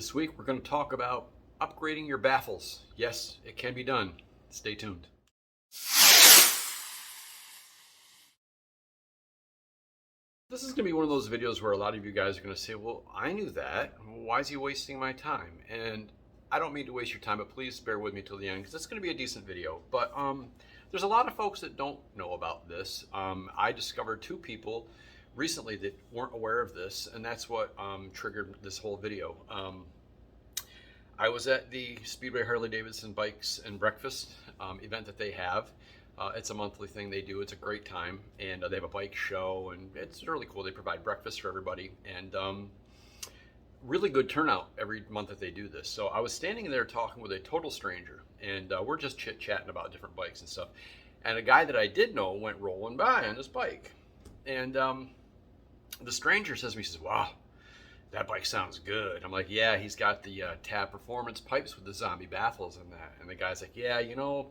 This week we're going to talk about upgrading your baffles. Yes, it can be done. Stay tuned. This is going to be one of those videos where a lot of you guys are going to say, well, I knew that. Why is he wasting my time? And I don't mean to waste your time, but please bear with me till the end because it's going to be a decent video. But there's a lot of folks that don't know about this. I discovered two people recently that weren't aware of this, and that's what triggered this whole video. I was at the Speedway Harley-Davidson Bikes and Breakfast event that they have. It's a monthly thing they do. It's a great time, and they have a bike show, and it's really cool. They provide breakfast for everybody, and really good turnout every month that they do this. So I was standing there talking with a total stranger, and we're just chit-chatting about different bikes and stuff. And a guy that I did know went rolling by on his bike, and the stranger says to me, he says, wow, that bike sounds good. I'm like, yeah, he's got the Tab Performance pipes with the zombie baffles in that. And the guy's like, yeah, you know,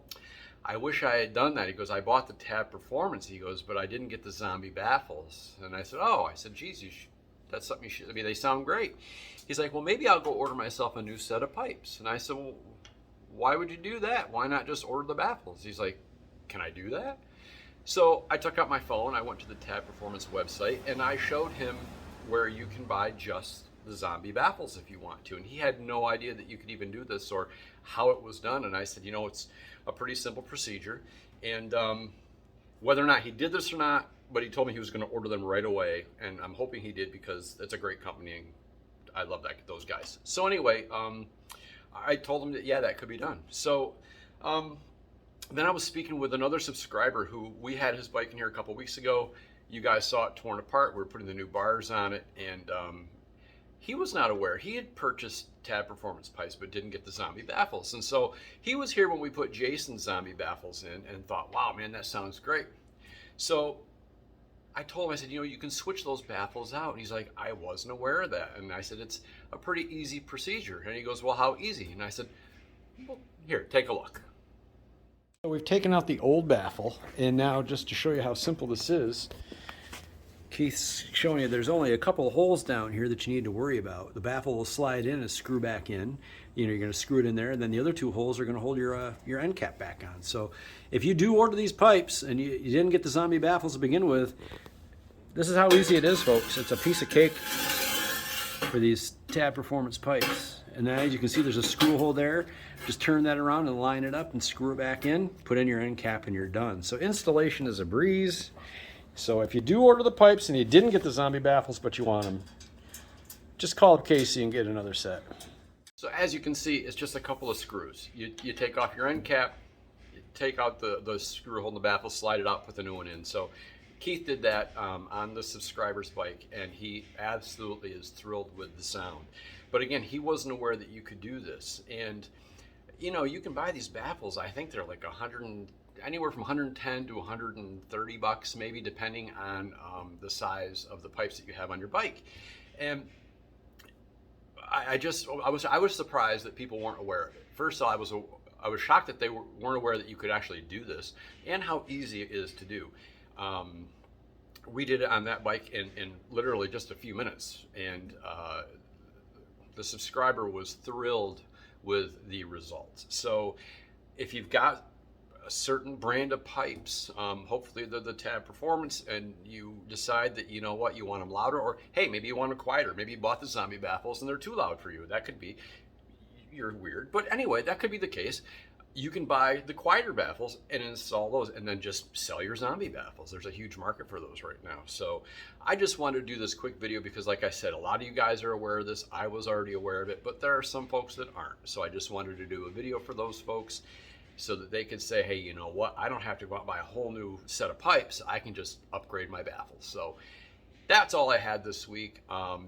I wish I had done that. He goes, I bought the Tab Performance. He goes, but I didn't get the zombie baffles. And I said, oh, I said, geez, that's something you should, I mean, they sound great. He's like, well, maybe I'll go order myself a new set of pipes. And I said, well, why would you do that? Why not just order the baffles? He's like, can I do that? So I took out my phone, I went to the Tab Performance website, and I showed him where you can buy just the zombie baffles if you want to. And he had no idea that you could even do this or how it was done. And I said, you know, it's a pretty simple procedure. And whether or not he did this or not, but he told me he was going to order them right away. And I'm hoping he did because it's a great company and I love those guys. So anyway, I told him that, yeah, that could be done. So then I was speaking with another subscriber who we had his bike in here a couple weeks ago. You guys saw it torn apart. We were putting the new bars on it, and he was not aware. He had purchased Tab Performance pipes but didn't get the zombie baffles. And so he was here when we put Jason's zombie baffles in and thought, wow, man, that sounds great. So I told him, I said, you know, you can switch those baffles out. And he's like, I wasn't aware of that. And I said, it's a pretty easy procedure. And he goes, well, how easy? And I said, well, here, take a look. So we've taken out the old baffle, and now just to show you how simple this is, Keith's showing you there's only a couple of holes down here that you need to worry about. The baffle will slide in and screw back in. You know, you're going to screw it in there, and then the other two holes are going to hold your end cap back on. So if you do order these pipes and you didn't get the zombie baffles to begin with, this is how easy it is, folks. It's a piece of cake for these Tab Performance pipes. And then as you can see, there's a screw hole there. Just turn that around and line it up and screw it back in, put in your end cap, and you're done. So installation is a breeze. So if you do order the pipes and you didn't get the zombie baffles but you want them, just call up Casey and get another set. So as you can see, it's just a couple of screws. You take off your end cap, you take out the screw holding the baffle, slide it out, put the new one in. So Keith did that on the subscriber's bike, and he absolutely is thrilled with the sound. But again, he wasn't aware that you could do this. And you know, you can buy these baffles. I think they're like anywhere from 110 to 130 bucks, maybe, depending on the size of the pipes that you have on your bike. And I was surprised that people weren't aware of it. First of all, I was shocked that they weren't aware that you could actually do this and how easy it is to do. We did it on that bike in literally just a few minutes, and the subscriber was thrilled with the results. So if you've got a certain brand of pipes, hopefully they're the Tab Performance, and you decide that, you know what, you want them louder, or hey, maybe you want them quieter. Maybe you bought the zombie baffles and they're too loud for you. That could be, you're weird. But anyway, that could be the case. You can buy the quieter baffles and install those and then just sell your zombie baffles. There's a huge market for those right now. So I just wanted to do this quick video because, like I said, a lot of you guys are aware of this. I was already aware of it, but there are some folks that aren't. So I just wanted to do a video for those folks so that they could say, hey, you know what? I don't have to go out and buy a whole new set of pipes. I can just upgrade my baffles. So that's all I had this week.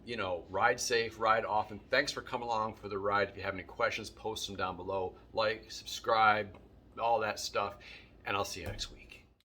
You know, ride safe, ride often. Thanks for coming along for the ride. If you have any questions, post them down below. Like, subscribe, all that stuff. And I'll see you next week.